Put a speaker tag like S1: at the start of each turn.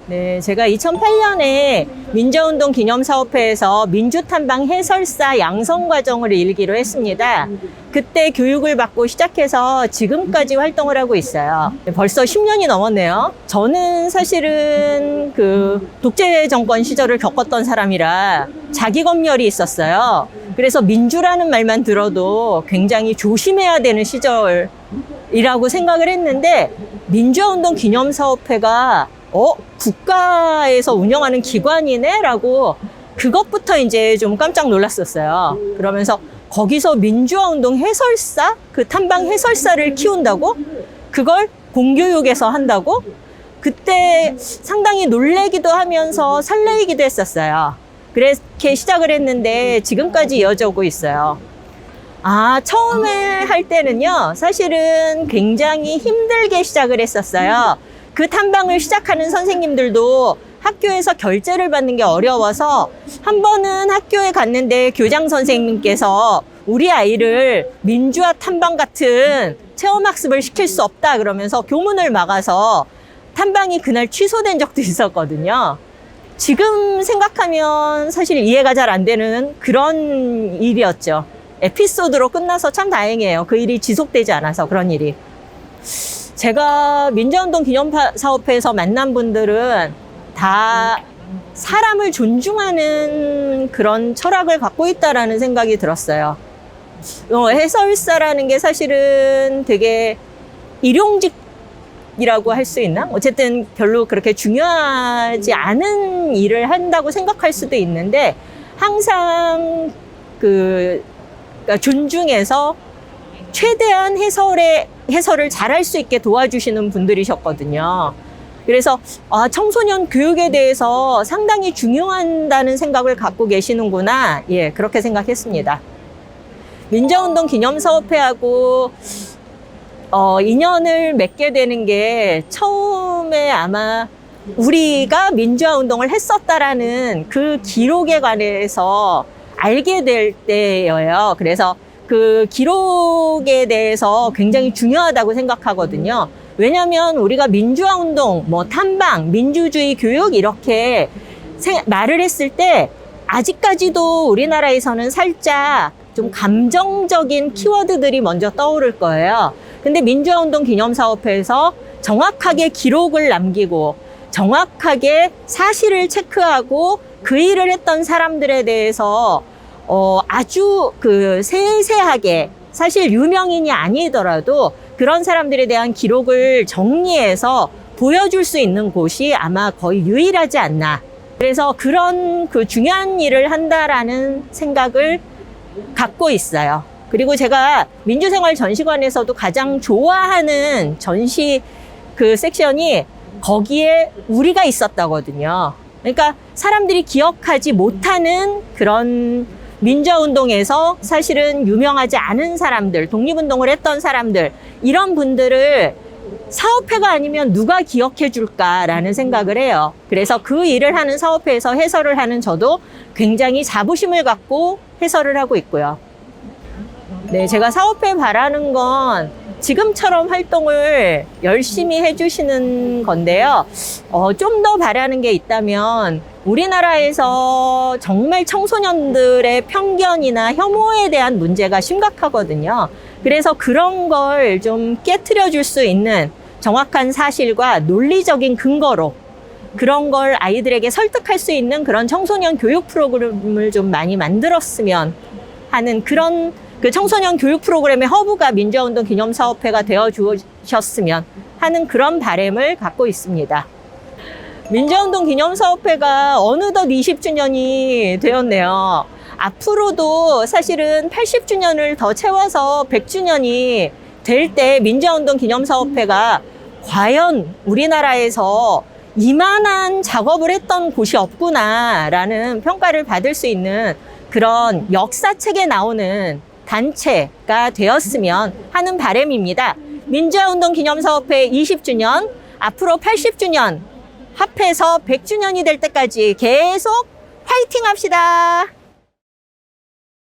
S1: 네, 제가 2008년에 민주화운동 기념사업회에서 민주탐방 해설사 양성과정을 일기로 했습니다. 그때 교육을 받고 시작해서 지금까지 활동을 하고 있어요. 벌써 10년이 넘었네요. 저는 사실은 그 독재 정권 시절을 겪었던 사람이라 자기검열이 있었어요. 그래서 민주라는 말만 들어도 굉장히 조심해야 되는 시절이라고 생각을 했는데, 민주화운동 기념사업회가 국가에서 운영하는 기관이네? 라고 그것부터 이제 좀 깜짝 놀랐었어요. 그러면서 거기서 민주화운동 해설사? 그 탐방 해설사를 키운다고? 그걸 공교육에서 한다고? 그때 상당히 놀래기도 하면서 설레이기도 했었어요. 그렇게 시작을 했는데 지금까지 이어져 오고 있어요. 처음에 할 때는요, 사실은 굉장히 힘들게 시작을 했었어요. 그 탐방을 시작하는 선생님들도 학교에서 결제를 받는 게 어려워서, 한 번은 학교에 갔는데 교장 선생님께서 우리 아이를 민주화 탐방 같은 체험학습을 시킬 수 없다 그러면서 교문을 막아서 탐방이 그날 취소된 적도 있었거든요. 지금 생각하면 사실 이해가 잘 안 되는 그런 일이었죠. 에피소드로 끝나서 참 다행이에요. 그 일이 지속되지 않아서. 그런 일이. 제가 민주화운동 기념사업회에서 만난 분들은 다 사람을 존중하는 그런 철학을 갖고 있다라는 생각이 들었어요. 해설사라는 게 사실은 되게 일용직이라고 할 수 있나? 어쨌든 별로 그렇게 중요하지 않은 일을 한다고 생각할 수도 있는데, 항상 그러니까 존중해서 최대한 해설을 잘할 수 있게 도와주시는 분들이셨거든요. 그래서 청소년 교육에 대해서 상당히 중요하다는 생각을 갖고 계시는구나. 예, 그렇게 생각했습니다. 민주화운동 기념사업회하고 인연을 맺게 되는 게 처음에 아마 우리가 민주화운동을 했었다라는 그 기록에 관해서 알게 될 때예요. 그래서 그 기록에 대해서 굉장히 중요하다고 생각하거든요. 왜냐하면 우리가 민주화운동, 탐방, 민주주의 교육 이렇게 말을 했을 때 아직까지도 우리나라에서는 살짝 좀 감정적인 키워드들이 먼저 떠오를 거예요. 근데 민주화운동 기념사업회에서 정확하게 기록을 남기고 정확하게 사실을 체크하고 그 일을 했던 사람들에 대해서 아주 세세하게, 사실 유명인이 아니더라도 그런 사람들에 대한 기록을 정리해서 보여줄 수 있는 곳이 아마 거의 유일하지 않나. 그래서 그런 중요한 일을 한다라는 생각을 갖고 있어요. 그리고 제가 민주생활 전시관에서도 가장 좋아하는 전시 섹션이 거기에 우리가 있었다거든요. 그러니까 사람들이 기억하지 못하는 그런 민주화운동에서 사실은 유명하지 않은 사람들, 독립운동을 했던 사람들, 이런 분들을 사업회가 아니면 누가 기억해 줄까라는 생각을 해요. 그래서 그 일을 하는 사업회에서 해설을 하는 저도 굉장히 자부심을 갖고 해설을 하고 있고요. 네, 제가 사업회에 바라는 건 지금처럼 활동을 열심히 해주시는 건데요. 좀 더 바라는 게 있다면, 우리나라에서 정말 청소년들의 편견이나 혐오에 대한 문제가 심각하거든요. 그래서 그런 걸 좀 깨트려 줄 수 있는 정확한 사실과 논리적인 근거로 그런 걸 아이들에게 설득할 수 있는 그런 청소년 교육 프로그램을 좀 많이 만들었으면 하는, 그런 청소년 교육 프로그램의 허브가 민주화운동 기념사업회가 되어 주셨으면 하는 그런 바람을 갖고 있습니다. 민주화운동 기념사업회가 어느덧 20주년이 되었네요. 앞으로도 사실은 80주년을 더 채워서 100주년이 될 때 민주화운동 기념사업회가 과연 우리나라에서 이만한 작업을 했던 곳이 없구나라는 평가를 받을 수 있는 그런 역사책에 나오는 단체가 되었으면 하는 바람입니다. 민주화운동 기념사업회 20주년, 앞으로 80주년, 합해서 100주년이 될 때까지 계속 화이팅 합시다.